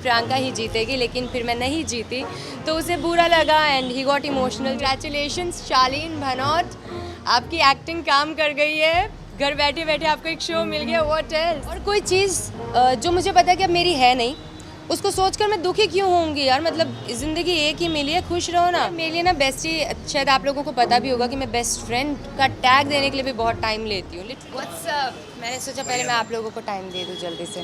प्रियंका ही जीतेगी, लेकिन फिर मैं नहीं जीती तो उसे बुरा लगा and he got emotional. Congratulations Shaleen Bhanot, आपकी एक्टिंग काम कर गई है, घर बैठे बैठे आपको एक शो मिल गया। What else? और कोई चीज़ जो मुझे पता है कि अब मेरी है नहीं, उसको सोचकर मैं दुखी क्यों होंगी यार। मतलब ज़िंदगी एक ही मिली है, खुश रहो ना। मेरे लिए ना बेस्टी, शायद आप लोगों को पता भी होगा कि मैं बेस्ट फ्रेंड का टैग देने के लिए भी बहुत टाइम लेती हूँ। व्हाट्सअप, मैंने सोचा पहले मैं आप लोगों को टाइम दे दूँ जल्दी से।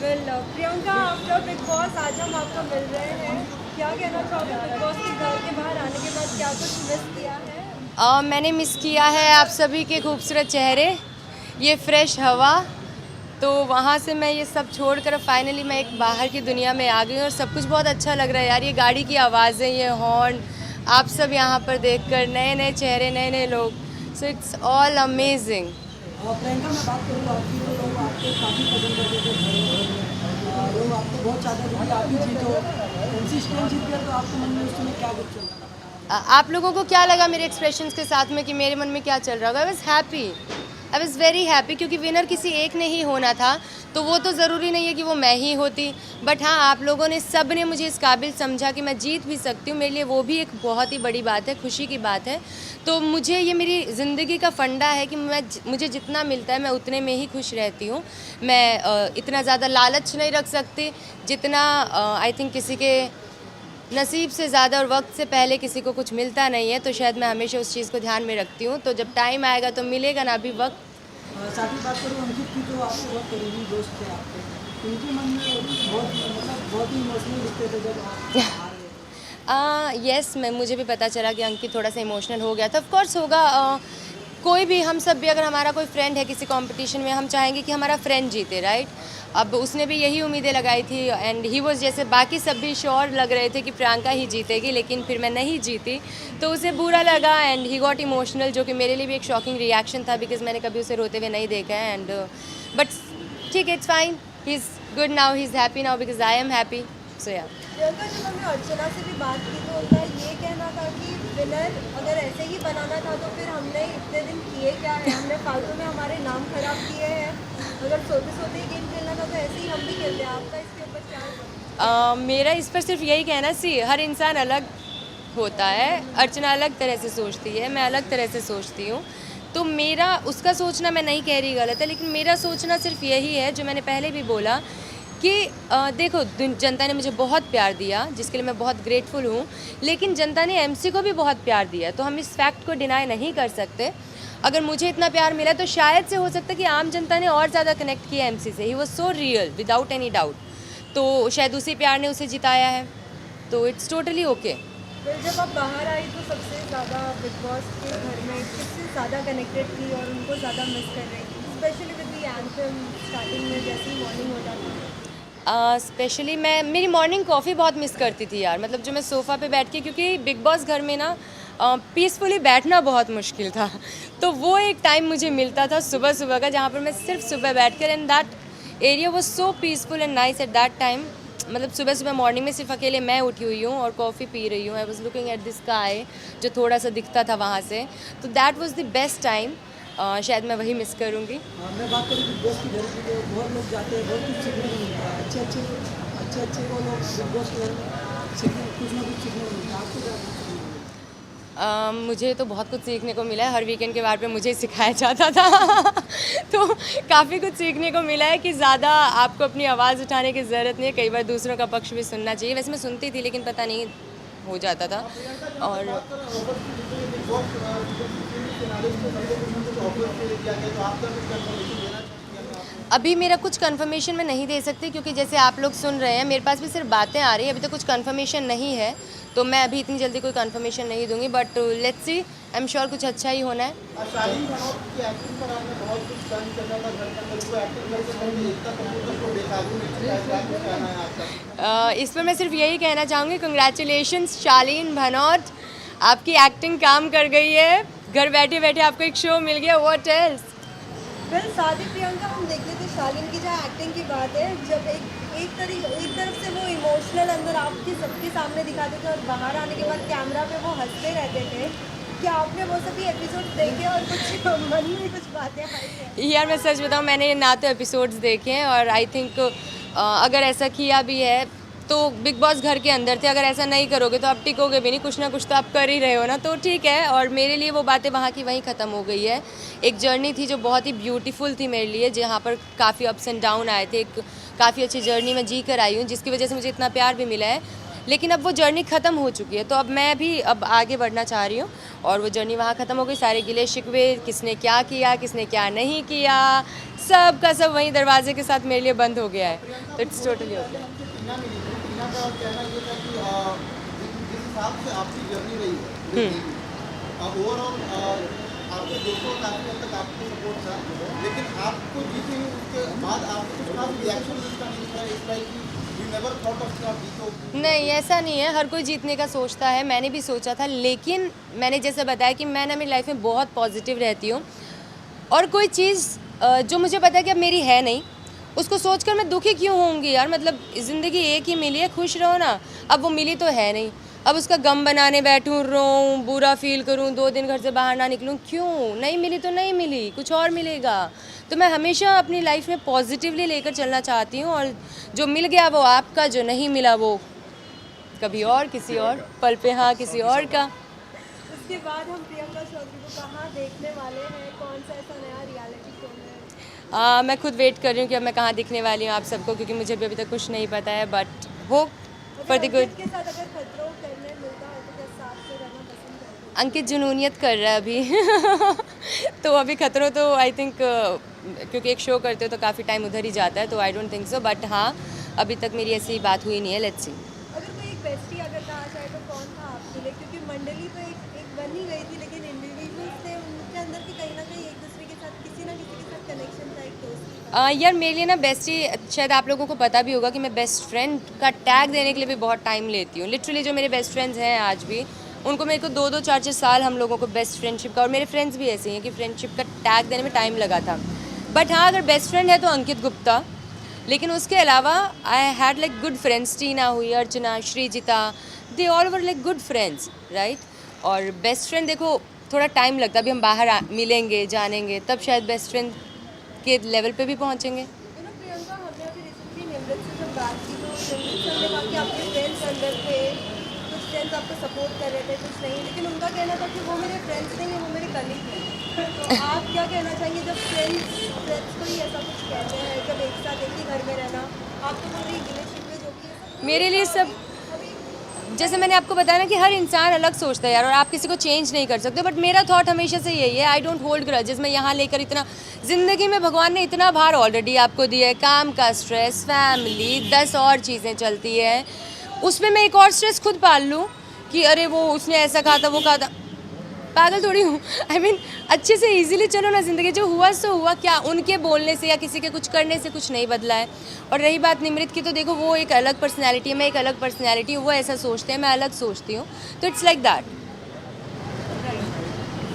प्रियंका, आफ्टर बिग बॉस आज हम आपको मिल रहे हैं, क्या कहना चाहोगे? बिग बॉस के घर के बाहर आने के बाद क्या कुछ मिस किया है? मैंने मिस किया है आप सभी के खूबसूरत चेहरे, ये फ्रेश हवा। तो वहाँ से मैं ये सब छोड़कर फाइनली मैं एक बाहर की दुनिया में आ गई हूँ और सब कुछ बहुत अच्छा लग रहा है यार। ये गाड़ी की आवाज़ें, ये हॉर्न, आप सब यहाँ पर देखकर नए नए चेहरे, नए नए लोग, so it's all amazing. Priyanka, मैं बात करूँ आपकी तो लोग आपको काफ़ी पसंद करते थे घर में, लोग आपको बहुत चाहते थे कि आप ही जीतो। MC जीत गया तो आपके मन में उस समय क्या कुछ चल रहा था? आप लोगों को क्या लगा मेरे एक्सप्रेशंस के साथ में कि मेरे मन में क्या चल रहा होगा? I was happy, I was very happy, क्योंकि विनर किसी एक ने ही होना था, तो वो तो ज़रूरी नहीं है कि वो मैं ही होती। बट हाँ, आप लोगों ने, सब ने मुझे इस काबिल समझा कि मैं जीत भी सकती हूँ। मेरे लिए वो भी एक बहुत ही बड़ी बात है, खुशी की बात है। तो मुझे ये मेरी ज़िंदगी का फंडा है कि मुझे जितना मिलता है मैं उतने में ही खुश रहती हूँ। मैं इतना ज़्यादा लालच नहीं रख सकती जितना आई थिंक किसी के नसीब से ज़्यादा और वक्त से पहले किसी को कुछ मिलता नहीं है। तो शायद मैं हमेशा उस चीज़ को ध्यान में रखती हूँ। तो जब टाइम आएगा तो मिलेगा ना, अभी वक्त। साथ ही बात करूँ अंकित की, तो आपके बहुत करीबी दोस्त थे आपके, उनके मन में बहुत ही इमोशनल दिखते थे जब आप हार गए। यस, मुझे भी पता चला कि अंकित थोड़ा सा इमोशनल हो गया था। ऑफ कोर्स होगा, कोई भी, हम सब भी, अगर हमारा कोई फ्रेंड है किसी कंपटीशन में, हम चाहेंगे कि हमारा फ्रेंड जीते, राइट? अब उसने भी यही उम्मीदें लगाई थी एंड ही वाज, जैसे बाकी सब भी श्योर लग रहे थे कि प्रियंका ही जीतेगी, लेकिन फिर मैं नहीं जीती तो उसे बुरा लगा एंड ही गॉट इमोशनल, जो कि मेरे लिए भी एक शॉकिंग रिएक्शन था बिकॉज मैंने कभी उसे रोते हुए नहीं देखा है। एंड बट ठीक है, it's fine, he is good now, he is happy now because I am happy. So yeah Priyanka, जब हमने अर्चना से भी बात की तो उनका ये कहना था कि विनर अगर ऐसे ही बनाना था तो फिर हमने इतने दिन किए क्या है, हमने फालतू में हमारे नाम खराब किए हैं। अगर सोते सोते ही गेम खेलना था तो ऐसे ही हम भी खेलते हैं। आपका इसके ऊपर क्या? मेरा इस पर सिर्फ यही कहना, सी हर इंसान अलग होता है। अर्चना अलग तरह से सोचती है, मैं अलग तरह से सोचती हूँ। तो मेरा, उसका सोचना मैं नहीं कह रही गलत है, लेकिन मेरा सोचना सिर्फ यही है जो मैंने पहले भी बोला कि देखो, जनता ने मुझे बहुत प्यार दिया, जिसके लिए मैं बहुत ग्रेटफुल हूँ, लेकिन जनता ने MC को भी बहुत प्यार दिया, तो हम इस फैक्ट को डिनाई नहीं कर सकते। अगर मुझे इतना प्यार मिला तो शायद से हो सकता है कि आम जनता ने और ज़्यादा कनेक्ट किया MC से। He was so real without any doubt, तो शायद उसी प्यार ने उसे जिताया है, तो इट्स टोटली ओके। फिर जब आप बाहर आई तो सबसे ज़्यादा बिग बॉस के घर में किससे ज़्यादा कनेक्टेड थी और उनको ज़्यादा मिस कर रही थी? Specially with the anthem starting में जैसे ही मॉर्निंग हो जाती है। स्पेशली मैं मेरी मॉर्निंग कॉफ़ी बहुत मिस करती थी यार। मतलब जो मैं सोफ़ा पे बैठ के, क्योंकि बिग बॉस घर में ना पीसफुली बैठना बहुत मुश्किल था, तो वो एक टाइम मुझे मिलता था सुबह सुबह का, जहाँ पर मैं सिर्फ सुबह बैठ कर, and that area was so peaceful and nice at that time. मतलब सुबह सुबह मॉर्निंग में सिर्फ अकेले मैं उठी हुई हूँ और कॉफ़ी पी रही हूँ। I was looking at the sky, जो थोड़ा सा दिखता था वहाँ से, तो that was the best time. शायद मैं वही मिस करूँगी। मैं बात करूँ बिग बॉस की घर की, तो बहुत लोग जाते हैं, बहुत कुछ सीखने को मिलता है, अच्छे वो लोग बिग बॉस के घर में कुछ ना कुछ सीखने को मिलता है। आपको क्या कुछ सीखने को मिलता है? मुझे तो बहुत कुछ सीखने को मिला है, हर वीकेंड के बार पे मुझे ही सिखाया जाता था तो काफ़ी कुछ सीखने को मिला है कि ज़्यादा आपको अपनी आवाज़ उठाने की ज़रूरत नहीं है, कई बार दूसरों का पक्ष भी सुनना चाहिए। वैसे मैं सुनती थी, लेकिन पता नहीं हो जाता था। और अभी मेरा कुछ कंफर्मेशन मैं नहीं दे सकती, क्योंकि जैसे आप लोग सुन रहे हैं, मेरे पास भी सिर्फ बातें आ रही है, अभी तो कुछ कंफर्मेशन नहीं है, तो मैं अभी इतनी जल्दी कोई कंफर्मेशन नहीं दूंगी। But let's see, I am sure कुछ अच्छा ही होना है। इस पर मैं सिर्फ यही कहना चाहूँगी, कंग्रेचुलेशंस शालीन भनोट, आपकी एक्टिंग काम कर गई है, घर बैठे बैठे आपको एक शो मिल गया। What else? फिर शादी प्रियंका, हम देखते थे शालीन की जहाँ एक्टिंग की बात है, जब एक तरफ से वो इमोशनल अंदर आपके सबके सामने दिखाते थे और बाहर आने के बाद कैमरा पे वो हंसते रहते थे, क्या आपने वो सभी एपिसोड देखे और कुछ मन में कुछ बातें आई हैं? यार मैं सच बताऊं, मैंने ना तो एपिसोड्स देखे हैं और आई थिंक अगर ऐसा किया भी है तो बिग बॉस घर के अंदर थे। अगर ऐसा नहीं करोगे तो आप टिकोगे भी नहीं, कुछ ना कुछ तो आप कर ही रहे हो ना, तो ठीक है। और मेरे लिए वो बातें वहाँ की वहीं ख़त्म हो गई है। एक जर्नी थी जो बहुत ही ब्यूटीफुल थी मेरे लिए, जहाँ पर काफ़ी अप्स एंड डाउन आए थे। एक काफ़ी अच्छी जर्नी मैं जी कर आई हूँ, जिसकी वजह से मुझे इतना प्यार भी मिला है। लेकिन अब वो जर्नी ख़त्म हो चुकी है, तो अब मैं भी अब आगे बढ़ना चाह रही हूँ और वो जर्नी वहाँ ख़त्म हो गई। सारे गिले शिकवे, किसने क्या किया, किसने क्या नहीं किया, सब का सब वहीं दरवाजे के साथ मेरे लिए बंद हो गया है। तो इट्स टोटली ओके। टीना मिली थी। टीना का कहना ये था कि जिस हिसाब से आपकी जर्नी रही है ओवरऑल आपके दोस्तों का काफ़ी हद तक आपको सपोर्ट था, लेकिन आपको जीते ही उसके बाद आपको कुछ खास रिएक्शन इसका नहीं था, इस टाइप की यू नेवर थॉट ऑफ कि आप जीतो। नहीं, ऐसा नहीं है। हर कोई जीतने का सोचता है, मैंने भी सोचा था। लेकिन मैंने जैसे बताया कि मैं ना मेरी लाइफ में बहुत पॉजिटिव रहती हूँ और कोई चीज़ जो मुझे पता है कि अब मेरी है नहीं, उसको सोचकर मैं दुखी क्यों होंगी यार। मतलब ज़िंदगी एक ही मिली है, खुश रहो ना। अब वो मिली तो है नहीं, अब उसका गम बनाने बैठूं, रोऊं, बुरा फील करूं, 2 दिन घर से बाहर ना निकलूं, क्यों? नहीं मिली तो नहीं मिली, कुछ और मिलेगा। तो मैं हमेशा अपनी लाइफ में पॉजिटिवली लेकर चलना चाहती हूँ और जो मिल गया वो आपका, जो नहीं मिला वो कभी और किसी और पल पे, हाँ, किसी और का। उसके बाद हम प्रियंका चौधरी को कहाँ देखने वाले हैं? कौन सा ऐसा नया रियलिटी शो में? मैं खुद वेट कर रही हूँ कि अब मैं कहाँ दिखने वाली हूँ आप सबको, क्योंकि मुझे भी अभी तक कुछ नहीं पता है। But hope for the good. के साथ अगर खतरों करने मिलता है तो क्या साथ में रहना पसंद करोगे? अंकित जुनूनियत कर रहा है अभी तो अभी खतरों तो आई थिंक क्योंकि एक शो करते हो तो काफ़ी टाइम उधर ही जाता है, तो I don't think so. But हाँ, अभी तक मेरी ऐसी बात हुई नहीं है। Let's see. अगर कोई एक बेस्टी अगर कहा जाए तो कौन था आपके लिए? क्योंकि मंडली तो एक बन ही गई थी, लेकिन इंडिविजुअल्स थे उनके अंदर की कहीं ना कहीं एक दूसरे के साथ किसी ना किसी के साथ कनेक्शन था, एक दोस्ती था। यार मेरे लिए ना बेस्टी, शायद आप लोगों को पता भी होगा कि मैं बेस्ट फ्रेंड का टैग देने के लिए भी बहुत टाइम लेती हूँ। लिटरली जो मेरे बेस्ट फ्रेंड्स हैं आज भी, उनको मेरे को 2-2, 4-4 साल हम लोगों को बेस्ट फ्रेंडशिप का, और मेरे फ्रेंड्स भी ऐसे हैं कि फ्रेंडशिप का टैग देने में टाइम लगा था। बट हाँ, अगर बेस्ट फ्रेंड है तो अंकित गुप्ता। लेकिन उसके अलावा I had like good friends, Tina हुई, Archana, Sreejita, they all were like good friends, right. और बेस्ट फ्रेंड देखो थोड़ा टाइम लगता है, अभी हम बाहर मिलेंगे, जानेंगे, तब शायद बेस्ट फ्रेंड के लेवल पे भी पहुँचेंगे। प्रियंका, हमने अभी रिसेंटली निमृत से जब बात की तो निमृत सर ने कहा कि आपके फ्रेंड्स अंदर थे, कुछ फ्रेंड्स आपको सपोर्ट कर रहे थे, कुछ नहीं, लेकिन उनका कहना था कि वो मेरे फ्रेंड्स नहीं हैं, वो मेरे कलीग हैं। तो आप क्या कहना चाहेंगे जब फ्रेंड्स को ही ऐसा कुछ कहते हैं, जब एक साथ एक ही घर में रहना? आप तो बोल रही गिले शिकवे जो कि है, मेरे लिए सब, जैसे मैंने आपको बताया ना कि हर इंसान अलग सोचता है यार, और आप किसी को चेंज नहीं कर सकते। बट मेरा थॉट हमेशा से यही है, आई डोंट होल्ड ग्रजेस। मैं यहाँ लेकर इतना, ज़िंदगी में भगवान ने इतना भार ऑलरेडी आपको दिया है, काम का स्ट्रेस, फैमिली, 10 और चीज़ें चलती है, उसमें मैं एक और स्ट्रेस खुद पाल लूँ कि अरे वो उसने ऐसा कहा था, वो कहा था। पागल थोड़ी हूँ। आई मीन अच्छे से इजीली चलो ना ज़िंदगी, जो हुआ सो हुआ। क्या उनके बोलने से या किसी के कुछ करने से कुछ नहीं बदला है। और रही बात निमृत की, तो देखो वो एक अलग पर्सनैलिटी है, मैं एक अलग पर्सनैलिटी हूँ। वो ऐसा सोचते हैं, मैं अलग सोचती हूँ, तो इट्स लाइक दैट।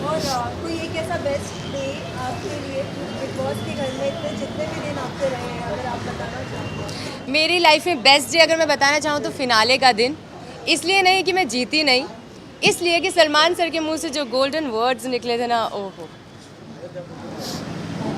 और कोई एक ऐसा बेस्ट डे आपके लिए बिग बॉस के घर में इतने जितने भी दिन आपके रहे हैं, अगर आप बताना चाहें? मेरी लाइफ में बेस्ट डे अगर मैं बताना चाहूँ तो फिनाले का दिन। इसलिए नहीं कि मैं जीती नहीं, इसलिए कि सलमान सर के मुंह से जो गोल्डन वर्ड्स निकले थे ना, ओहो।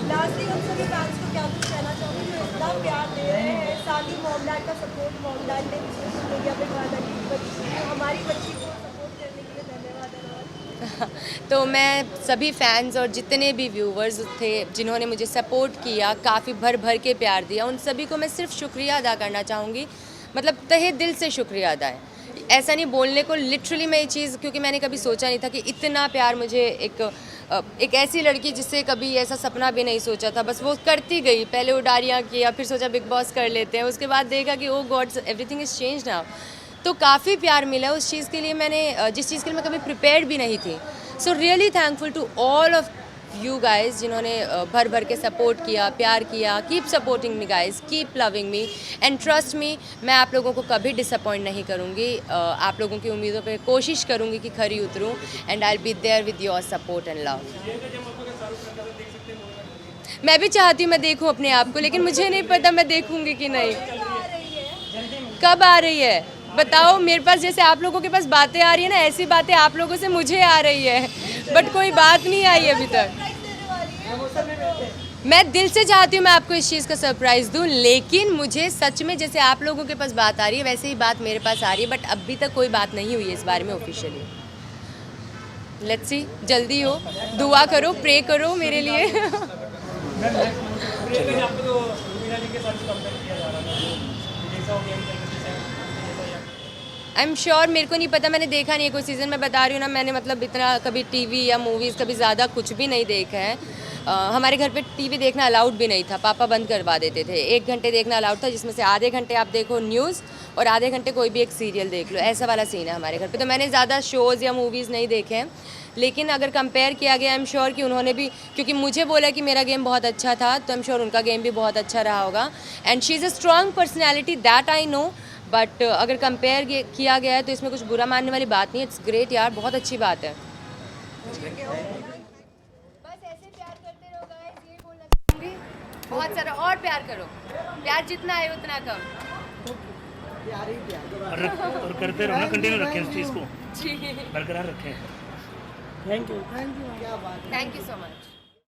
लास्टली हम सभी फैंस को क्या कुछ कहना चाहोगे जो इतना प्यार दे रहे हैं, साथ ही मॉम डैड का सपोर्ट, मॉम डैड ने सोशल मीडिया पे कहा था कि हमारी बच्ची को सपोर्ट करने के लिए धन्यवाद है। तो मैं सभी फैंस और जितने भी व्यूवर्स थे जिन्होंने मुझे सपोर्ट किया, काफ़ी भर भर के प्यार दिया, उन सभी को मैं सिर्फ शुक्रिया अदा करना चाहूँगी। मतलब तहे दिल से शुक्रिया अदा है, ऐसा नहीं बोलने को। लिटरली मैं ये चीज़, क्योंकि मैंने कभी सोचा नहीं था कि इतना प्यार मुझे एक ऐसी लड़की जिससे कभी ऐसा सपना भी नहीं सोचा था, बस वो करती गई। पहले उडारियाँ किया, फिर सोचा बिग बॉस कर लेते हैं, उसके बाद देखा कि oh God everything is change now. तो काफ़ी प्यार मिला उस चीज़ के लिए, मैंने जिस चीज़ के लिए मैं कभी प्रिपेयर्ड भी नहीं थी। So really thankful to all of you guys जिन्होंने भर भर के सपोर्ट किया, प्यार किया। Keep supporting me guys, keep loving me and trust me, मैं आप लोगों को कभी डिसअपॉइंट नहीं करूँगी। आप लोगों की उम्मीदों पे कोशिश करूँगी कि खरी उतरूँ, and I will be there with your support and love. मैं भी चाहती हूँ मैं देखूँ अपने आप को, लेकिन मुझे नहीं पता मैं देखूँगी कि नहीं। कब आ रही है बताओ। मेरे पास जैसे आप लोगों के पास बातें आ रही है ना, ऐसी बातें आप लोगों से मुझे आ रही है। बट कोई बात नहीं आई अभी तक। मैं दिल से चाहती हूँ मैं आपको इस चीज़ का सरप्राइज़ दूँ, लेकिन मुझे सच में जैसे आप लोगों के पास बात आ रही है वैसे ही बात मेरे पास आ रही है, बट अभी तक कोई बात नहीं हुई है इस बारे में ऑफिशियली। लेट्स सी, जल्दी हो, दुआ करो, प्रे करो मेरे लिए। आई एम श्योर, मेरे को नहीं पता, मैंने देखा नहीं है कोई सीज़न। मैं बता रही हूँ ना, मैंने मतलब इतना कभी टीवी या मूवीज़ कभी ज़्यादा कुछ भी नहीं देखा है। हमारे घर पे टीवी देखना अलाउड भी नहीं था, पापा बंद करवा देते थे। 1 घंटे देखना अलाउड था, जिसमें से आधे घंटे आप देखो न्यूज़ और आधे घंटे कोई भी एक सीरियल देख लो, ऐसा वाला सीन है हमारे घर पे। तो मैंने ज़्यादा शोज़ या मूवीज़ नहीं देखे हैं, लेकिन अगर कंपेयर किया गया, आई एम श्योर कि उन्होंने भी, क्योंकि मुझे बोला कि मेरा गेम बहुत अच्छा था, तो आई एम श्योर उनका गेम भी बहुत अच्छा रहा होगा। And she is a strong personality, that I know. But अगर कंपेयर किया गया है तो इसमें कुछ बुरा मानने वाली बात नहीं है। इट्स ग्रेट यार, बहुत अच्छी बात है। बस ऐसे प्यार करते रहो गाइस, ये बोलना चाहूँगी। बहुत सारा और प्यार करो, प्यार जितना है उतना कम। और करते रहो ना, कंटिन्यू रखें इस चीज़ को, जी, बरकरार रखें। Thank you. Thank you so much.